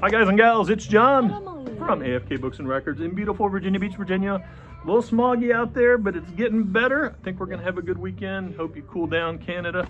Hi guys and gals, it's John Emily. from AFK Books and Records in beautiful Virginia Beach, Virginia. A little smoggy out there, but it's getting better. I think we're gonna have a good weekend. Hope you cool down, Canada.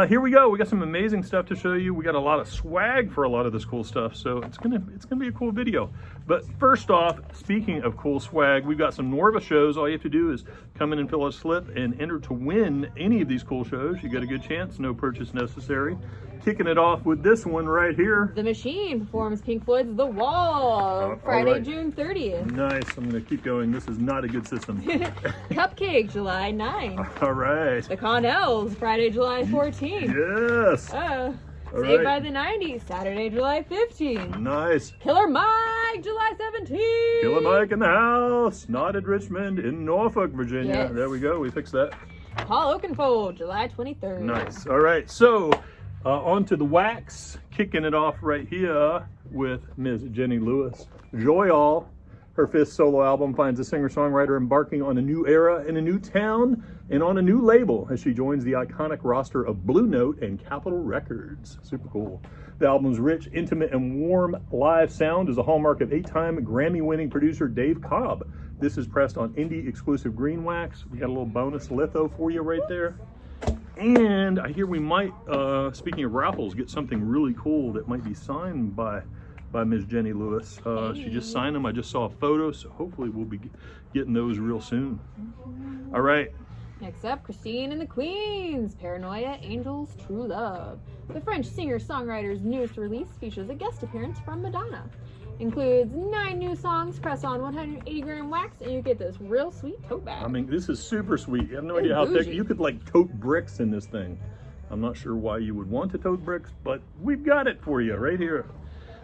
Here we go. We got some amazing stuff to show you. We got a lot of swag for a lot of this cool stuff, so it's gonna be a cool video. But first off, speaking of cool swag, we've got some Norva shows. All you have to do is come in and fill a slip and enter to win any of these cool shows. You get a good chance, no purchase necessary. Kicking it off with this one right here. The Machine performs Pink Floyd's The Wall, Friday, right. June 30th. Nice. I'm going to keep going. This is not a good system. Cupcake, July 9th. All right. The Connells, Friday, July 14th. Yes. Saved by the 90s, Saturday, July 15th. Nice. Killer Mike, July 17th. Killer Mike in the house. Not at Richmond, in Norfolk, Virginia. Yes. There we go. We fixed that. Paul Oakenfold, July 23rd. Nice. All right. So on to the wax. Kicking it off right here with Ms. Jenny Lewis. Joy All. Her fifth solo album finds a singer-songwriter embarking on a new era in a new town and on a new label as she joins the iconic roster of Blue Note and Capitol Records. Super cool. The album's rich, intimate, and warm live sound is a hallmark of 8-time Grammy-winning producer Dave Cobb. This is pressed on indie-exclusive green wax. We got a little bonus litho for you right there. And I hear we might, speaking of raffles, get something really cool that might be signed by Ms. Jenny Lewis. She just signed them. I just saw a photo, so hopefully we'll be getting those real soon. All right. Next up, Christine and the Queens, Paranoia, Angels, True Love. The French singer-songwriter's newest release features a guest appearance from Madonna. Includes 9 new songs pressed on 180-gram wax, and you get this real sweet tote bag. I mean, this is super sweet. You have no idea how thick. You could like tote bricks in this thing. I'm not sure why you would want to tote bricks, but we've got it for you right here.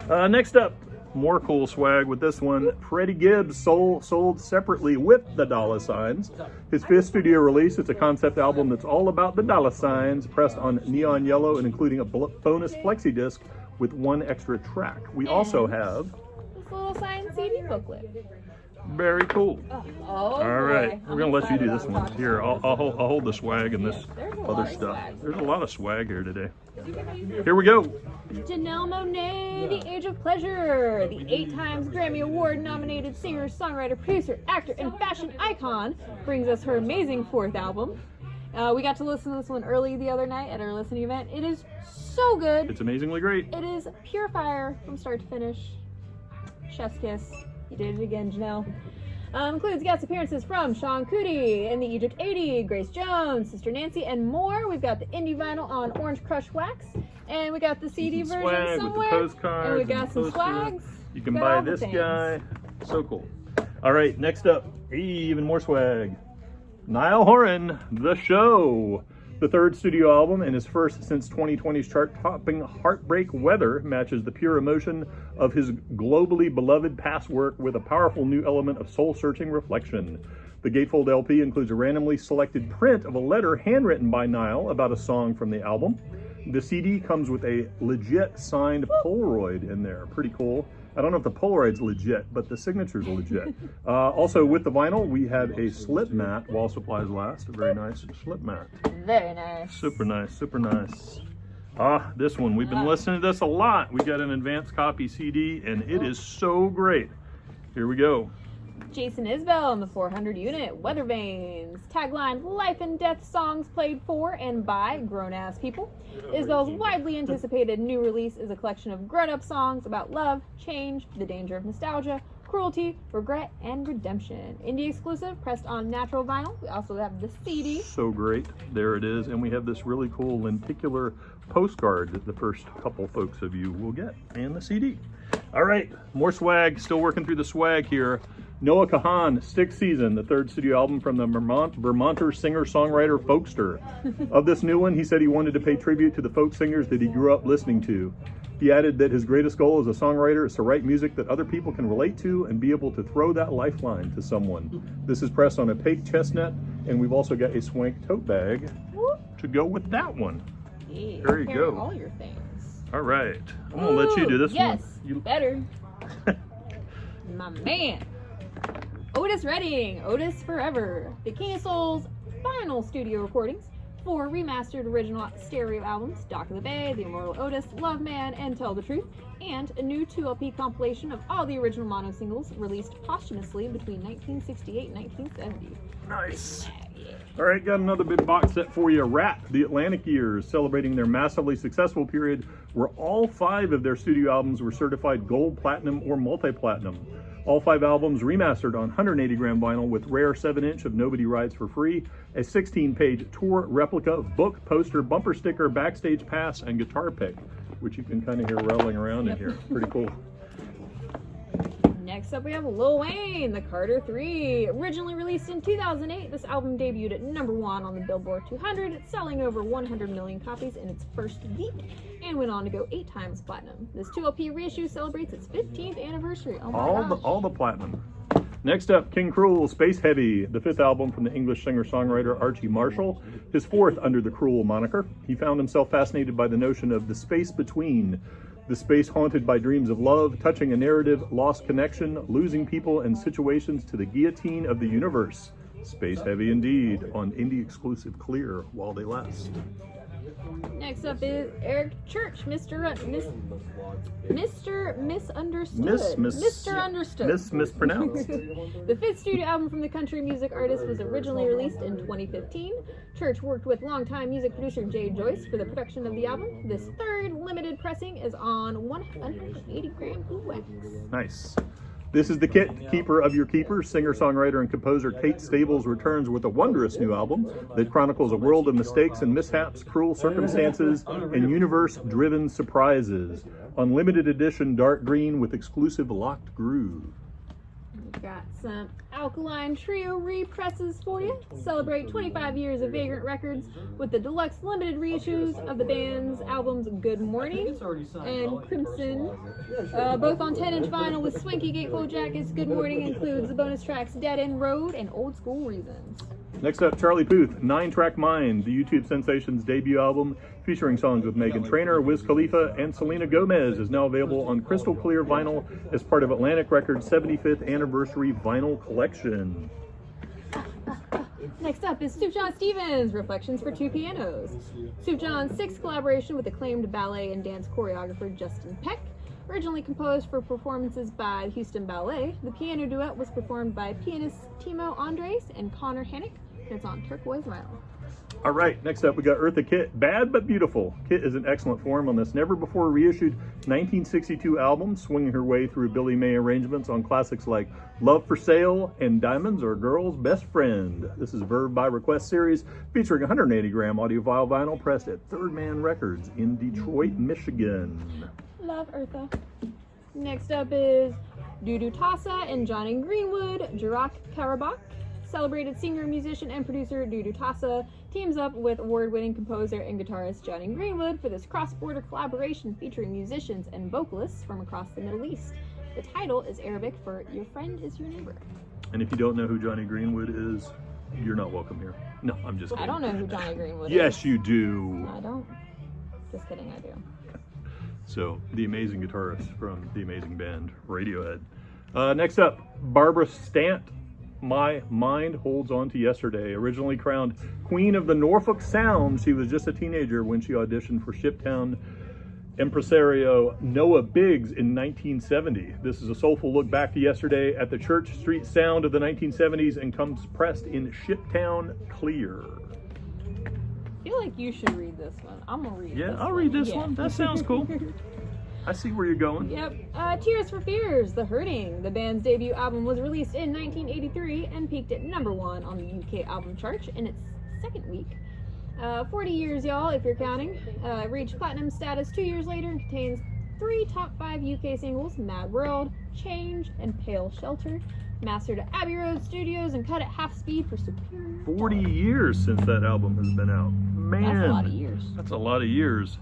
Next up, more cool swag with this one. Freddie Gibbs sold separately with the dollar signs. His 5th studio release. It's a concept album that's all about the dollar signs, pressed on neon yellow and including a bonus flexi disc with 1 extra track. We also have this little signed CD booklet. Very cool. All right, we're gonna let you do this one. Here, I'll hold the swag and this other stuff. There's a lot of swag here today. Here we go. Janelle Monáe, The Age of Pleasure. The 8 times Grammy Award nominated singer, songwriter, producer, actor, and fashion icon brings us her amazing 4th album. We got to listen to this one early the other night at our listening event. It is so good. It's amazingly great. It is pure fire from start to finish. Chef's kiss. You did it again, Janelle. Includes guest appearances from Sean Cootie and the Egypt 80, Grace Jones, Sister Nancy, and more. We've got the indie vinyl on Orange Crush Wax, and we got the CD version swag somewhere. With the postcards and we got some swags. You can buy this guy. So cool. All right, next up, even more swag. Niall Horan, The Show. The 3rd studio album and his first since 2020's chart-topping Heartbreak Weather matches the pure emotion of his globally beloved past work with a powerful new element of soul-searching reflection. The gatefold LP includes a randomly selected print of a letter handwritten by Niall about a song from the album. The CD comes with a legit signed Polaroid in there. Pretty cool. I don't know if the Polaroid's legit, but the signature's legit. Also, with the vinyl, we have a slip mat while supplies last. A very nice slip mat. Very nice. Super nice, super nice. This one, we've been listening to this a lot. We got an advanced copy CD, and it is so great. Here we go. Jason Isbell and the 400 unit, Weather Vanes. Tagline, life and death songs played for and by grown-ass people. Isbell's widely anticipated new release is a collection of grown-up songs about love, change, the danger of nostalgia, cruelty, regret, and redemption. Indie exclusive, pressed on natural vinyl. We also have the CD. So great. There it is. And we have this really cool lenticular postcard that the first couple folks of you will get, and the CD. All right, more swag. Still working through the swag here. Noah Kahan, Stick Season, the 3rd studio album from the Vermonter singer-songwriter Folkster. Of this new one, he said he wanted to pay tribute to the folk singers that he grew up listening to. He added that his greatest goal as a songwriter is to write music that other people can relate to and be able to throw that lifeline to someone. This is pressed on opaque chestnut, and we've also got a swank tote bag to go with that one. Yeah, there you go. All your things. All right. I'm going to let you do this one. Yes, better. My man. Otis Redding, Otis Forever. The King of Soul's final studio recordings 4 remastered original stereo albums, Dock of the Bay, The Immortal Otis, Love Man, and Tell the Truth, and a new 2 LP compilation of all the original mono singles released posthumously between 1968 and 1970. Nice. All right, got another big box set for you. Rap, The Atlantic Years, celebrating their massively successful period where all 5 of their studio albums were certified gold, platinum, or multi-platinum. All 5 albums remastered on 180-gram vinyl with rare 7-inch of Nobody Rides for Free, a 16-page tour replica, book, poster, bumper sticker, backstage pass, and guitar pick, which you can kind of hear rolling around in here. Pretty cool. Next up, we have Lil Wayne, The Carter 3. Originally released in 2008, this album debuted at #1 on the Billboard 200, selling over 100 million copies in its first week, and went on to go 8 times platinum. This 2 LP reissue celebrates its 15th anniversary. Oh my gosh. All the platinum. Next up, King Cruel, Space Heavy, the 5th album from the English singer-songwriter Archie Marshall, his 4th under the Cruel moniker. He found himself fascinated by the notion of the space between, the space haunted by dreams of love, touching a narrative, lost connection, losing people and situations to the guillotine of the universe. Space Heavy indeed, on indie exclusive Clear while they last. Next up is Eric Church, Mr. Misunderstood. Mr. Understood. Mispronounced. The 5th studio album from the country music artist was originally released in 2015. Church worked with longtime music producer Jay Joyce for the production of the album. This 3rd limited pressing is on 180-gram wax. Nice. This is the kit, keeper of your keepers. Singer-songwriter and composer Kate Stables returns with a wondrous new album that chronicles a world of mistakes and mishaps, cruel circumstances, and universe-driven surprises. Unlimited edition dark green with exclusive locked groove. We've got some Alkaline Trio represses for you. Celebrate 25 years of Vagrant Records with the deluxe limited reissues of the band's albums Good Morning and Crimson, both on 10-inch vinyl with swanky gatefold jackets. Good Morning includes the bonus tracks Dead End Road and Old School Reasons. Next up, Charlie Puth, 9-Track Mind, the YouTube Sensations debut album featuring songs with Meghan Trainor, Wiz Khalifa, and Selena Gomez, is now available on crystal clear vinyl as part of Atlantic Records' 75th anniversary vinyl collection. Next up is Soup John Stevens, Reflections for 2 Pianos. Soup John's 6th collaboration with acclaimed ballet and dance choreographer Justin Peck. Originally composed for performances by the Houston Ballet, the piano duet was performed by pianists Timo Andres and Connor Hannock. It's on turquoise vinyl. All right, next up we got Eartha Kitt, Bad But Beautiful. Kitt is in excellent form on this never-before reissued 1962 album, swinging her way through Billy May arrangements on classics like Love for Sale and Diamonds Are a Girl's Best Friend. This is a Verve by Request series featuring 180-gram audiophile vinyl pressed at Third Man Records in Detroit, Michigan. Love Eartha. Next up is Dudu Tassa and Johnny Greenwood, Jirak Karabakh. Celebrated singer, musician, and producer Dudu Tassa teams up with award-winning composer and guitarist Johnny Greenwood for this cross-border collaboration featuring musicians and vocalists from across the Middle East. The title is Arabic for Your Friend is Your Neighbor. And if you don't know who Johnny Greenwood is, you're not welcome here. No, I'm just kidding. I don't know who Johnny Greenwood is. Yes, you do. I don't. Just kidding, I do. So, the amazing guitarist from the amazing band Radiohead. Next up, Barbara Stant, My Mind Holds On to Yesterday. Originally crowned Queen of the Norfolk Sound, she was just a teenager when she auditioned for Shiptown impresario Noah Biggs in 1970. This is a soulful look back to yesterday at the Church Street sound of the 1970s and comes pressed in Shiptown Clear. I feel like you should read this one. I'm gonna read this one. Yeah, I'll read this one. That sounds cool. I see where you're going. Yep. Tears for Fears, The Hurting. The band's debut album was released in 1983 and peaked at #1 on the UK album chart in its 2nd week. 40 years, y'all, if you're counting. Reached platinum status 2 years later and contains 3 top 5 UK singles, Mad World, Change, and Pale Shelter. Mastered at Abbey Road Studios and cut at half speed for superior. 40 years since that album has been out. Man, that's a lot of years. That's a lot of years.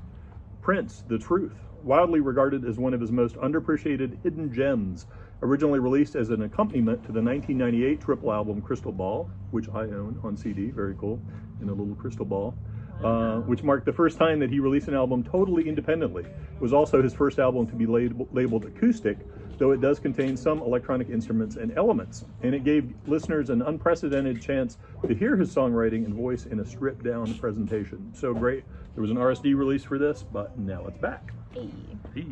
Prince, The Truth, widely regarded as one of his most underappreciated hidden gems. Originally released as an accompaniment to the 1998 triple album Crystal Ball, which I own on CD, very cool, in a little crystal ball, which marked the first time that he released an album totally independently. It was also his first album to be labeled acoustic, though it does contain some electronic instruments and elements. And it gave listeners an unprecedented chance to hear his songwriting and voice in a stripped down presentation. So great. There was an RSD release for this, but now it's back. Hey. Hey.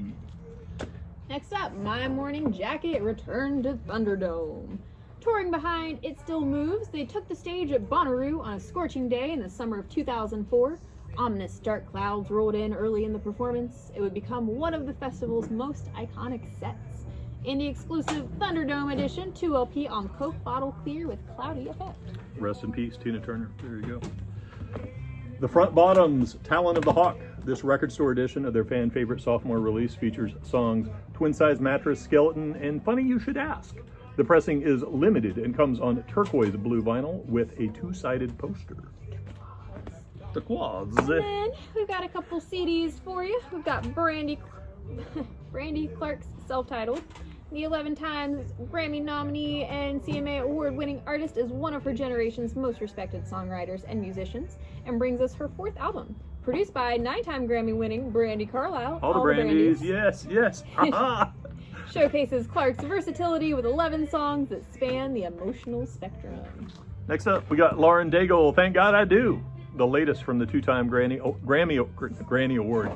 Next up, My Morning Jacket returned to Thunderdome. Touring behind It Still Moves, they took the stage at Bonnaroo on a scorching day in the summer of 2004. Ominous dark clouds rolled in early in the performance. It would become one of the festival's most iconic sets. In the exclusive Thunderdome edition, 2 LP on Coke Bottle Clear with cloudy effect. Rest in peace, Tina Turner. There you go. The Front Bottoms, Talon of the Hawk. This record store edition of their fan favorite sophomore release features songs Twin Size Mattress, Skeleton, and Funny You Should Ask. The pressing is limited and comes on turquoise blue vinyl with a 2-sided poster. The quads. And then we've got a couple CDs for you. We've got Brandy Clark's self-titled. The 11 times Grammy nominee and CMA award-winning artist is one of her generation's most respected songwriters and musicians, and brings us her 4th album. Produced by 9-time Grammy-winning Brandy Carlisle. All the Brandies, yes, yes. Showcases Clark's versatility with 11 songs that span the emotional spectrum. Next up, we got Lauren Daigle, Thank God I Do. The latest from the 2-time Grammy Award.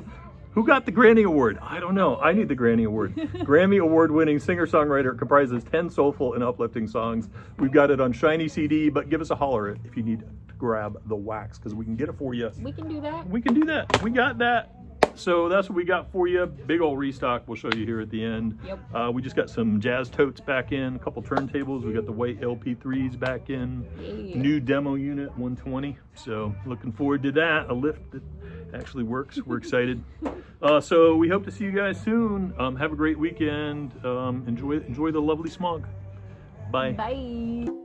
Who got the Granny Award? I don't know. I need the Granny Award. Grammy Award-winning singer-songwriter comprises 10 soulful and uplifting songs. We've got it on shiny CD, but give us a holler if you need to grab the wax, because we can get it for you. We can do that. We can do that. We got that. So that's what we got for you. Big old restock. We'll show you here at the end. Yep. We just got some jazz totes back in, a couple turntables. We got the white LP3s back in. Yeah. New demo unit 120. So looking forward to that. A lift that actually works. We're excited. So we hope to see you guys soon. Have a great weekend. Enjoy the lovely smog. Bye. Bye.